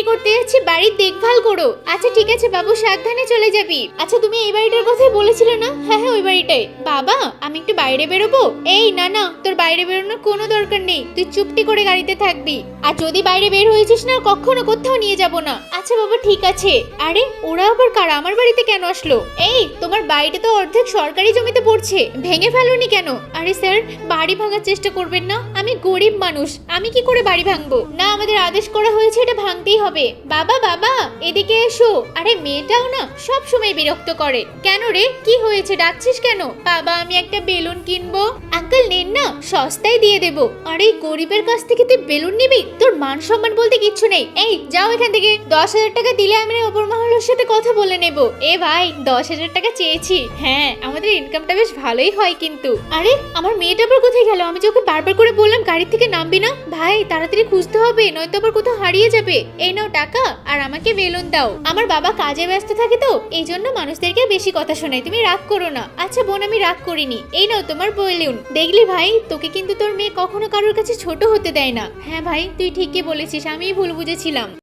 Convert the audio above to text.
করতে যাচ্ছি, বাড়ির দেখভাল করো। আচ্ছা ঠিক আছে বাবু, সাবধানে চলে যাবি। আচ্ছা তুমি এই বাড়িটার কথাই বলেছিলে না? হ্যাঁ হ্যাঁ ওই বাড়িটাই। বাবা আমি একটু বাইরে বেরোবো। এই না না, তোর বাইরে বেরোনোর কোনো দরকার নেই, তুই চুপটি করে গাড়িতে থাকবি। আর যদি বাইরে বের হয়েছিস না, কখনো কোথাও নিয়ে যাব না। আচ্ছা বাবা ঠিক আছে। আরে ওরা আবার কারা, আমার বাড়িতে কেন আসলো? এই তোমার বাড়িটা তো অর্ধেক সরকারি জমিতে পড়ছে, ভেঙে ফেলোনি কেন? আরে স্যার বাড়ি ভাঙার চেষ্টা করবেন না, আমি গরিব মানুষ, আমি কি করে বাড়ি ভাঙবো? না আমাদের আদেশ করা হয়েছে, এটা ভাঙতেই হবে। বাবা বাবা এদিকে এসো। আরে মেয়েটাও না সব সময় বিরক্ত করে। কেন রে, কি হয়েছে, ডাকছিস কেন? বাবা আমি একটা বেলুন কিনবো। আঙ্কেল নেন না, সস্তায় দিয়ে দেবো। আরে গরিবের কাছ থেকে তুই বেলুন নিবি? তোর মান সম্মান বলতে কিচ্ছু নেই। এই যাও এখান থেকে। 10,000 টাকা দিলে আমি ওপর মহলের সাথে কথা বলে নেব। এ ভাই 10,000 টাকা চেয়েছি। হ্যাঁ আমাদের ইনকামটা বেশ ভালোই হয় কিন্তু। আরে আমার মেয়েটা আবার কোথায় গেল? আমি যে ওকে বারবার করে বললাম গাড়ি থেকে নামবি না। ভাই তাড়াতাড়ি খুঁজতে হবে, নয়তো আবার কোথাও হারিয়ে যাবে। এই নাও টাকা, আর আমাকে বেলুন দাও। আমার বাবা কাজে ব্যস্ত থাকে তো, এই জন্য মানুষদেরকে বেশি কথা শোনায়। তুমি রাগ করো না। আচ্ছা বোন আমি রাগ করিনি। এই নাও তোমার বেলুন। দেখলি ভাই, তোকে কিন্তু তোর মেয়ে কখনো কারোর কাছে ছোট হতে দেয় না। হ্যাঁ ভাই তুই ঠিকই বলেছিস, আমিই ভুল বুঝেছিলাম।